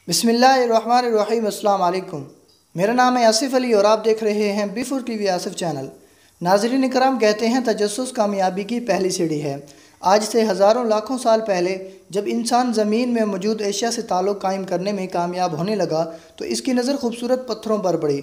बिस्मिल्लाहिर्रहमानिर्रहीम। अस्सलाम वालेकुम। मेरा नाम है आसिफ अली और आप देख रहे हैं बी4 टीवी आसिफ चैनल। नाज़रीन इकराम, कहते हैं तजस्सुस कामयाबी की पहली सीढ़ी है। आज से हज़ारों लाखों साल पहले जब इंसान ज़मीन में मौजूद एशिया से ताल्लुक़ कायम करने में कामयाब होने लगा तो इसकी नज़र खूबसूरत पत्थरों पर पड़ी।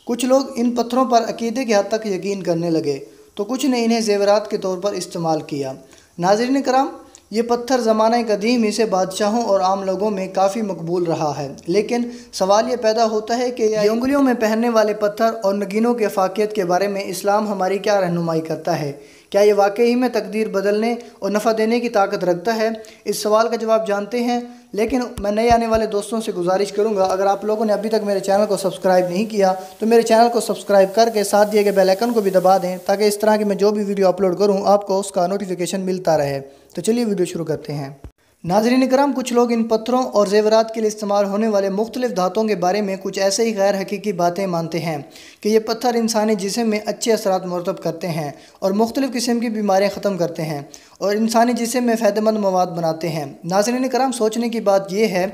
कुछ लोग इन पत्थरों पर अकीदे के हद तक यकीन करने लगे तो कुछ ने इन्हें ज़ेवरात के तौर पर इस्तेमाल किया। नाज़रीन इकराम, ये पत्थर ज़माने कदीम ही से बादशाहों और आम लोगों में काफ़ी मकबूल रहा है, लेकिन सवाल ये पैदा होता है कि ये उंगलियों में पहनने वाले पत्थर और नगीनों के अफाकियत के बारे में इस्लाम हमारी क्या रहनुमाई करता है? क्या ये वाकई में तकदीर बदलने और नफ़ा देने की ताकत रखता है? इस सवाल का जवाब जानते हैं, लेकिन मैं नए आने वाले दोस्तों से गुजारिश करूंगा, अगर आप लोगों ने अभी तक मेरे चैनल को सब्सक्राइब नहीं किया तो मेरे चैनल को सब्सक्राइब करके साथ दिए गए बेल आइकन को भी दबा दें ताकि इस तरह की मैं जो भी वीडियो अपलोड करूं आपको उसका नोटिफिकेशन मिलता रहे। तो चलिए वीडियो शुरू करते हैं। नाज़रीन इकराम, कुछ लोग इन पत्थरों और ज़ेवरात के लिए इस्तेमाल होने वाले मुख्तलिफ़ धातुओं के बारे में कुछ ऐसे ही गैर हकीकी बातें मानते हैं कि ये पत्थर इंसानी जिस्म में अच्छे असरात मुरतब करते हैं और मुख्तलिफ़ किस्म की बीमारियां ख़त्म करते हैं और इंसानी जिस्म में फ़ायदेमंद मवाद बनाते हैं। नाज़रीन इकराम, सोचने की बात यह है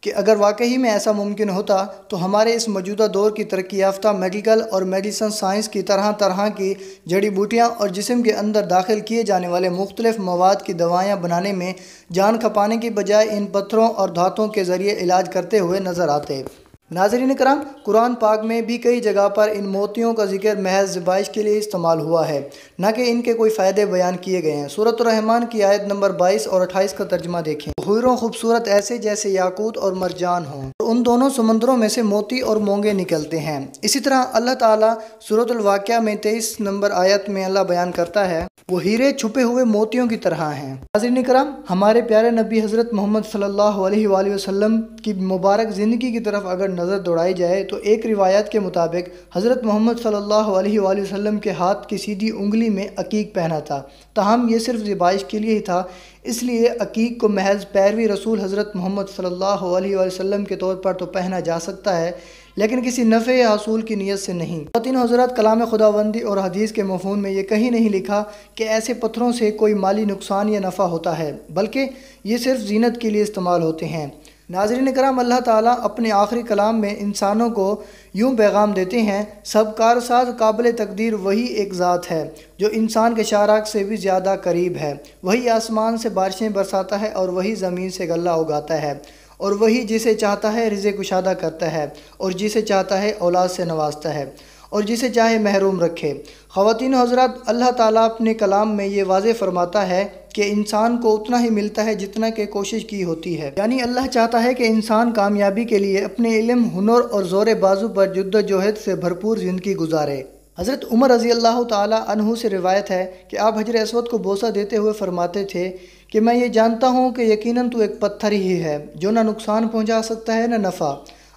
कि अगर वाकई में ऐसा मुमकिन होता तो हमारे इस मौजूदा दौर की तरक्की याफ्ता मेडिकल और मेडिसन साइंस की तरह तरह की जड़ी बूटियाँ और जिस्म के अंदर दाखिल किए जाने वाले मुख्तलिफ़ मवाद की दवाइयाँ बनाने में जान खपाने की बजाय इन पत्थरों और धातुओं के ज़रिए इलाज करते हुए नज़र आते। नाज़रीन कराम, कुरान पाक में भी कई जगह पर इन मोतियों का जिक्र महज ज़बाइश के लिए इस्तेमाल हुआ है, न कि इनके कोई फ़ायदे बयान किए गए हैं। सूरत रहमान की आयत नंबर 22 और 28 का तर्जमा देखें। हुर्रों खूबसूरत ऐसे जैसे याकूत और मरजान हों, उन दोनों समंदरों में से मोती और मोंगे निकलते हैं। इसी तरह अल्लाह ताला सूरतुल वाक़िया में 23 नंबर आयत में अल्लाह बयान करता है, वो हीरे छुपे हुए मोतियों की तरह हैं। नाज़रीन कराम, हमारे प्यारे नबी हज़रत मोहम्मद सल्लल्लाहु अलैहि वसल्लम की मुबारक ज़िंदगी की तरफ अगर नज़र दौड़ाई जाए तो एक रिवायत के मुताबिक हज़रत मोहम्मद सल्लल्लाहु अलैहि वसल्लम के हाथ की सीधी उंगली में अकीक पहना था। ताहम ये सिर्फ ज़िबाइश के लिए ही था, इसलिए अकीक को महज पैरवी रसूल हज़रत मोहम्मद सल्लल्लाहु अलैहि वसल्लम के तौर पर तो पहना जा सकता है, लेकिन किसी नफ़े या हसूल की नीयत से नहीं। तीन हज़रत कलाम खुदाबंदी और हदीस के मफ़हूम में ये कहीं नहीं लिखा कि ऐसे पत्थरों से कोई माली नुकसान या नफ़ा होता है, बल्कि ये सिर्फ जीनत के लिए इस्तेमाल होते हैं। नाज़रीन कराम, अल्लाह ताला अपने आखिरी कलाम में इंसानों को यूँ पैगाम देते हैं, सब कारसाज काबिल तकदीर वही एक ज़ात है जो इंसान के शाराक से भी ज़्यादा करीब है। वही आसमान से बारिशें बरसाता है और वही ज़मीन से गल्ला उगाता है और वही जिसे चाहता है रिज़्क़ कुशादा करता है और जिसे चाहता है औलाद से नवाजता है और जिसे चाहे महरूम रखे। ख़वातीन हज़रात, अल्लाह ताला अपने कलाम में ये वाज़े फरमाता है कि इंसान को उतना ही मिलता है जितना कि कोशिश की होती है। यानी अल्लाह चाहता है कि इंसान कामयाबी के लिए अपने इल्म, हुनर और ज़ोर बाजू पर जद्दोजहद से भरपूर ज़िंदगी गुजारे। हज़रत उमर रज़ी अल्लाह ताला अन्हु से रिवायत है कि आप हजर अस्वद को बोसा देते हुए फरमाते थे कि मैं ये जानता हूँ कि यकीनन तू एक पत्थर ही है जो ना नुकसान पहुँचा सकता है न नफ़ा।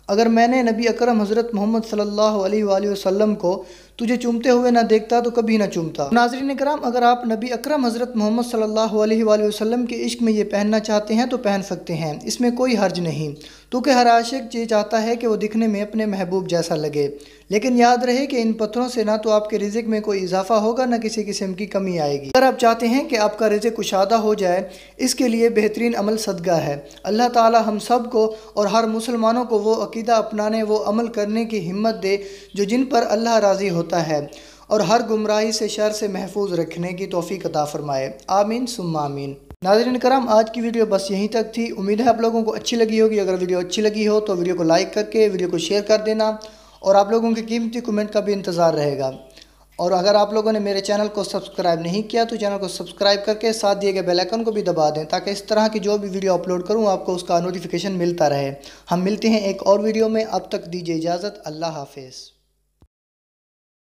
अगर मैंने नबी अकरम हज़रत मोहम्मद सल्लल्लाहु अलैहि वसल्लम को तुझे चूमते हुए ना देखता तो कभी ना चूमता। नाज़रीन कराम, अगर आप नबी अकरम हज़रत मोहम्मद सल्लल्लाहु अलैहि वसल्लम के इश्क में ये पहनना चाहते हैं तो पहन सकते हैं, इसमें कोई हर्ज नहीं, क्योंकि हर आशिक ये चाहता है कि वो दिखने में अपने महबूब जैसा लगे। लेकिन याद रहे कि इन पत्थरों से ना तो आपके रिज़्क़ में कोई इजाफा होगा, ना किसी किस्म की कमी आएगी। अगर आप चाहते हैं कि आपका रिज़्क़ कुशादा हो जाए, इसके लिए बेहतरीन अमल सदका है। अल्लाह ताला हम सब को और हर मुसलमानों को वो अकीदा अपनाने, वो अमल करने की हिम्मत दे जो जिन पर अल्लाह राज़ी होता है, और हर गुमराही से शर से महफूज रखने की तौफीक अता फरमाए। आमीन सुम्मा आमीन। नाज़रीन कराम, आज की वीडियो बस यहीं तक थी। उम्मीद है आप लोगों को अच्छी लगी होगी। अगर वीडियो अच्छी लगी हो तो वीडियो को लाइक करके वीडियो को शेयर कर देना और आप लोगों के कीमती कमेंट का भी इंतज़ार रहेगा। और अगर आप लोगों ने मेरे चैनल को सब्सक्राइब नहीं किया तो चैनल को सब्सक्राइब करके साथ दिए गए बेल आइकन को भी दबा दें ताकि इस तरह की जो भी वीडियो अपलोड करूं आपको उसका नोटिफिकेशन मिलता रहे। हम मिलते हैं एक और वीडियो में, अब तक दीजिए इजाज़त। अल्लाह हाफ़िज़।